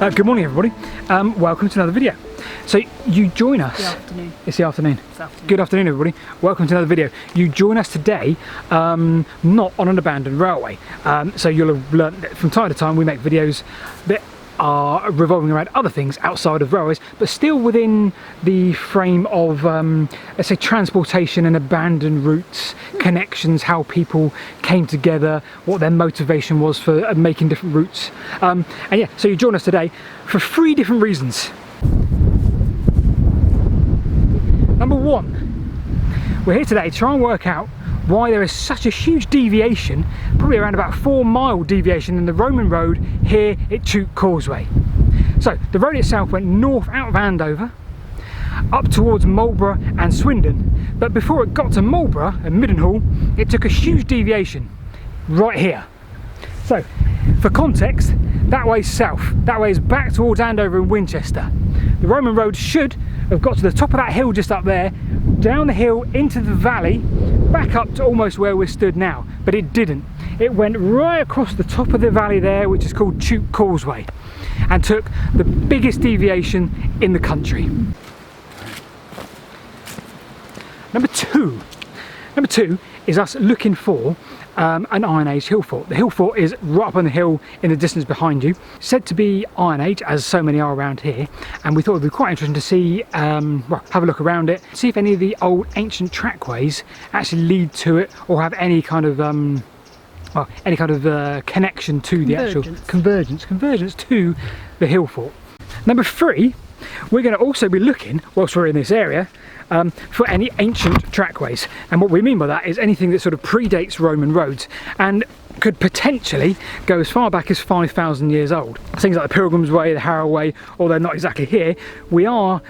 Good morning, everybody. Welcome to another video. So you join us. Good afternoon. It's the afternoon. It's afternoon. Good afternoon, everybody. Welcome to another video. You join us today, not on an abandoned railway. So you'll have learned that from time to time we make videos that are revolving around other things outside of railways, but still within the frame of, let's say, transportation and abandoned routes, connections, how people came together, what their motivation was for making different routes. And yeah, so you join us today for 3 different reasons. Number 1, we're here today to try and work out why there is such a huge deviation, probably around about 4-mile deviation in the Roman road here at Chute Causeway. So the road itself went north out of Andover, up towards Marlborough and Swindon, but before it got to Marlborough and Middenhall, it took a huge deviation right here. So for context, that way is south, that way is back towards Andover and Winchester. The Roman road should have got to the top of that hill just up there, down the hill into the valley, back up to almost where we're stood now, but it didn't. It went right across the top of the valley there, which is called Chute Causeway, and took the biggest deviation in the country. Number two is us looking for an Iron Age hill fort. The hill fort is right up on the hill in the distance behind you, said to be Iron Age, as so many are around here, and we thought it would be quite interesting to see, well, have a look around it, see if any of the old ancient trackways actually lead to it or have any kind of connection to the actual convergence to the hill fort. Number 3, we're going to also be looking, whilst we're in this area, for any ancient trackways, and what we mean by that is anything that sort of predates Roman roads and could potentially go as far back as 5,000 years old. Things like the Pilgrim's Way, the Harrow Way, although not exactly here, we are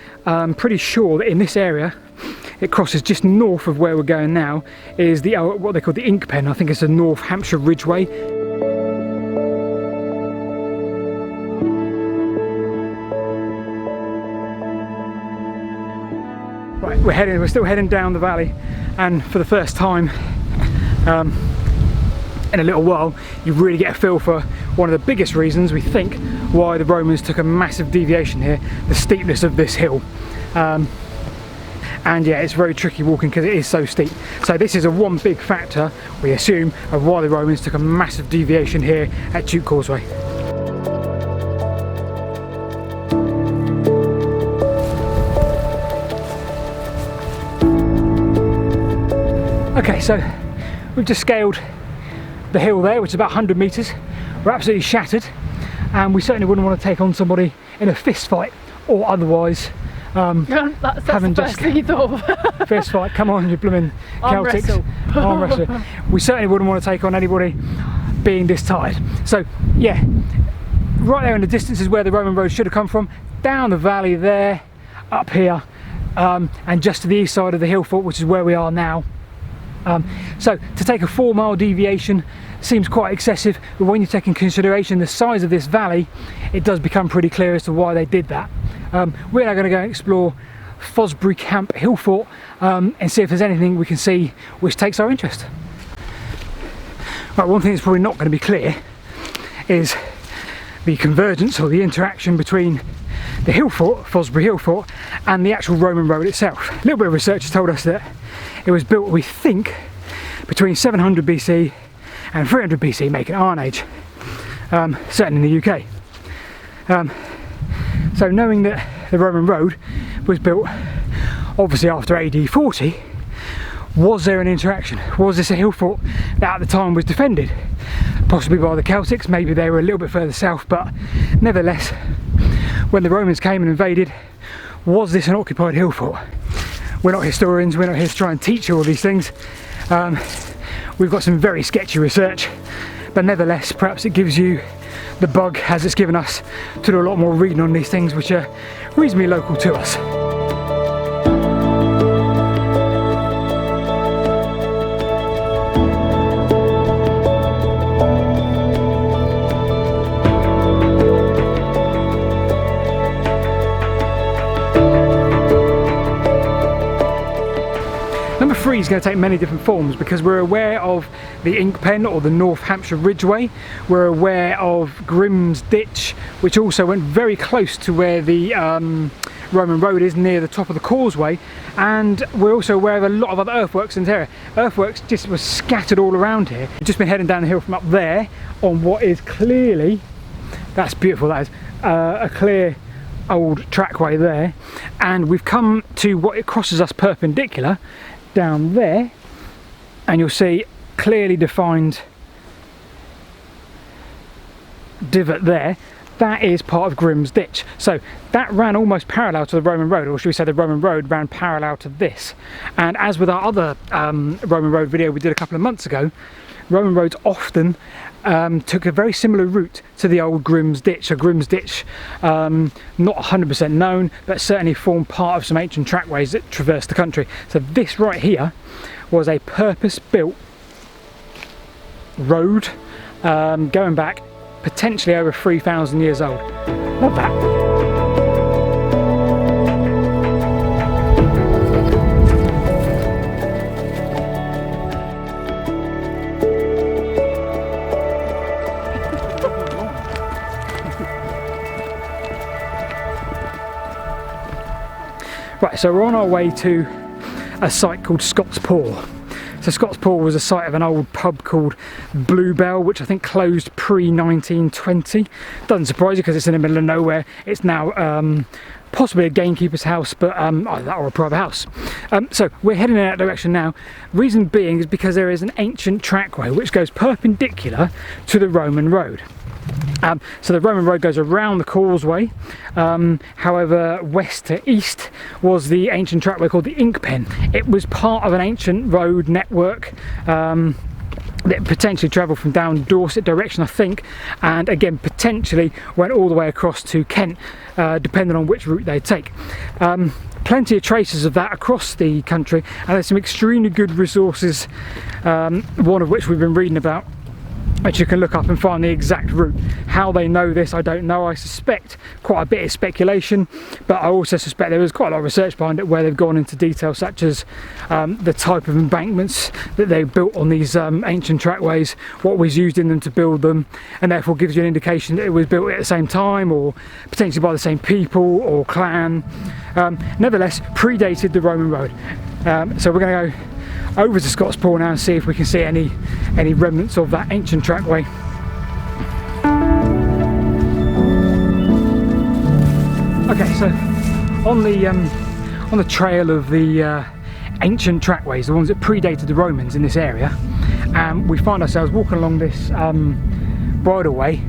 pretty sure that in this area it crosses just north of where we're going now is the what they call the Ink Pen. I think it's the North Hampshire Ridgeway. Right, we're still heading down the valley, and for the first time in a little while you really get a feel for one of the biggest reasons we think why the Romans took a massive deviation here, the steepness of this hill. And yeah, it's very tricky walking because it is so steep. So this is one big factor, we assume, of why the Romans took a massive deviation here at Chute Causeway. Okay, so we've just scaled the hill there, which is about 100 metres. We're absolutely shattered, and we certainly wouldn't want to take on somebody in a fist fight or otherwise. That's the first thing you thought of. Fist fight, come on, you blooming Celtics. Arm wrestle. We certainly wouldn't want to take on anybody being this tired. So yeah, right there in the distance is where the Roman road should have come from, down the valley there, up here, and just to the east side of the hill fort, which is where we are now. So to take a 4-mile deviation seems quite excessive, but when you take in consideration the size of this valley, it does become pretty clear as to why they did that. We're now going to go and explore Fosbury Camp Hill Fort and see if there's anything we can see which takes our interest. Right, one thing that's probably not going to be clear is the convergence or the interaction between the hill fort, Fosbury Hill Fort, and the actual Roman road itself. A little bit of research has told us that it was built, we think, between 700 BC and 300 BC, making Iron Age, certainly in the UK. So knowing that the Roman road was built obviously after AD 40, was there an interaction? Was this a hill fort that at the time was defended? Possibly by the Celtics, maybe they were a little bit further south, but nevertheless, when the Romans came and invaded, was this an occupied hill fort? We're not historians, we're not here to try and teach you all these things. We've got some very sketchy research, but nevertheless, perhaps it gives you the bug, as it's given us, to do a lot more reading on these things which are reasonably local to us. Number 3 is going to take many different forms, because we're aware of the Ink Pen or the North Hampshire Ridgeway. We're aware of Grimm's Ditch, which also went very close to where the Roman road is, near the top of the causeway, and we're also aware of a lot of other earthworks in this area. Earthworks just were scattered all around here. We've just been heading down the hill from up there on what is clearly, that's beautiful, that is a clear old trackway there, and we've come to what it crosses us perpendicular down there, and you'll see clearly defined divot there. That is part of Grimm's Ditch. So that ran almost parallel to the Roman road, or should we say the Roman road ran parallel to this. And as with our other Roman road video we did a couple of months ago, Roman roads often took a very similar route to the old Grimm's Ditch. A Grimm's Ditch, not 100% known, but certainly formed part of some ancient trackways that traversed the country. So this right here was a purpose-built road going back potentially over 3,000 years old. Love that. Right, so we're on our way to a site called Scott's Paw. So Scott's Paw was a site of an old pub called Bluebell, which I think closed pre-1920. Doesn't surprise you because it's in the middle of nowhere. It's now possibly a gamekeeper's house, but either that or a private house. So we're heading in that direction now. Reason being is because there is an ancient trackway which goes perpendicular to the Roman road. So the Roman road goes around the causeway, however west to east was the ancient trackway called the Ink Pen. It was part of an ancient road network that potentially travelled from down Dorset direction, I think, and again potentially went all the way across to Kent, depending on which route they take. Plenty of traces of that across the country, and there's some extremely good resources, one of which we've been reading about, which you can look up and find the exact route. How they know this, I don't know. I suspect quite a bit is speculation, but I also suspect there is quite a lot of research behind it where they've gone into detail, such as the type of embankments that they built on these ancient trackways, what was used in them to build them, and therefore gives you an indication that it was built at the same time or potentially by the same people or clan. Nevertheless, predated the Roman road. So we're going to go over to Scott's Paw now and see if we can see any remnants of that ancient trackway. Okay, so on the trail of the ancient trackways, the ones that predated the Romans in this area, we find ourselves walking along this bridleway.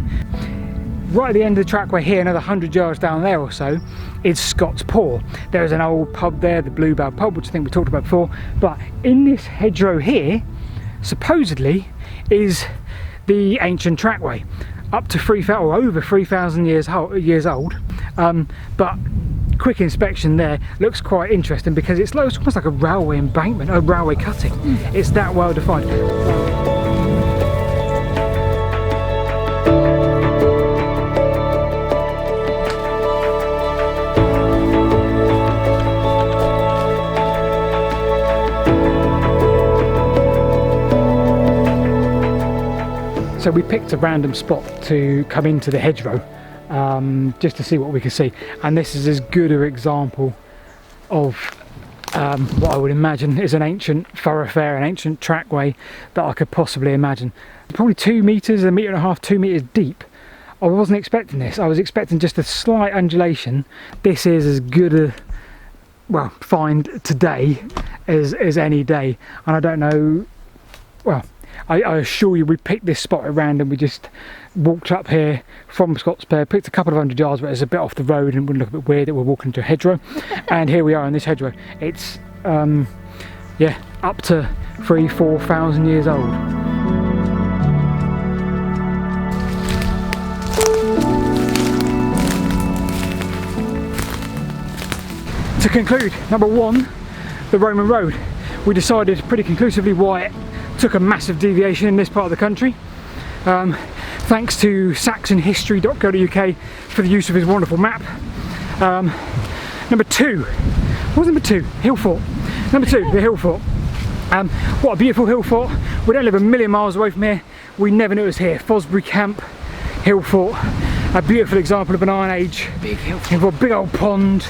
Right at the end of the trackway here, another 100 yards down there or so, is Scott's Paw. There is an old pub there, the Bluebell pub, which I think we talked about before, but in this hedgerow here, supposedly, is the ancient trackway, up to 3,000 or over 3,000 years old. But quick inspection there looks quite interesting because it's almost like a railway embankment, a railway cutting. It's that well defined. So we picked a random spot to come into the hedgerow just to see what we could see, and this is as good an example of what I would imagine is an ancient thoroughfare, an ancient trackway that I could possibly imagine. Probably 2 meters, 1.5 meters, 2 meters deep. I wasn't expecting this. I was expecting just a slight undulation. This is as good a find today as any day, and I don't know, well, I assure you we picked this spot at random. We just walked up here from Scott's Paw, picked a couple of 100 yards, but it's a bit off the road and would look a bit weird that we're walking into a hedgerow. And here we are in this hedgerow. It's yeah, up to 3,000–4,000 years old. To conclude, number one, the Roman road. We decided pretty conclusively why it took a massive deviation in this part of the country. Thanks to saxonhistory.co.uk for the use of his wonderful map. Number two, what was number two? Hill fort. Number two, the hill fort. What a beautiful hill fort. We don't live a million miles away from here. We never knew it was here. Fosbury Camp Hill Fort. A beautiful example of an Iron Age big hill fort. Big old pond,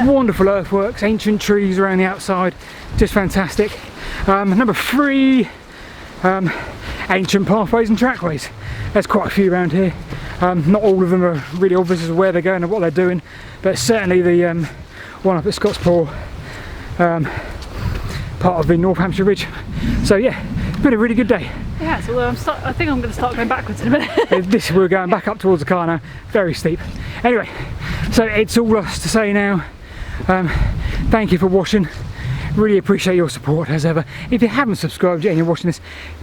wonderful earthworks, ancient trees around the outside, just fantastic. Number 3, ancient pathways and trackways. There's quite a few around here. Not all of them are really obvious as to where they're going and what they're doing, but certainly the one up at Scottspool, part of the North Hampshire Ridge. So yeah, it's been a really good day. Yeah, so I think I'm going to start going backwards in a minute. We're going back up towards the car now, very steep. Anyway, so it's all us to say now. Thank you for watching. Really appreciate your support as ever. If you haven't subscribed yet and you're watching this,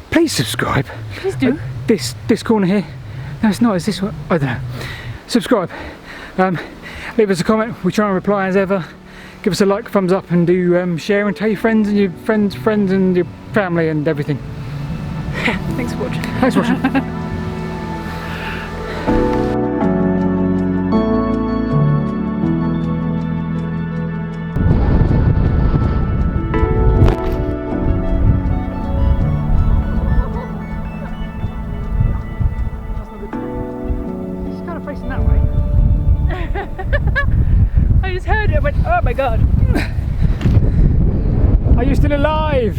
please subscribe. Please do. This corner here. No, it's not. It's this one. I don't know. Subscribe. Leave us a comment. We try and reply as ever. Give us a like, thumbs up, and do share and tell your friends and your friends and your family and everything. Thanks for watching. Thanks for watching. I just heard it and went, oh my god. Are you still alive?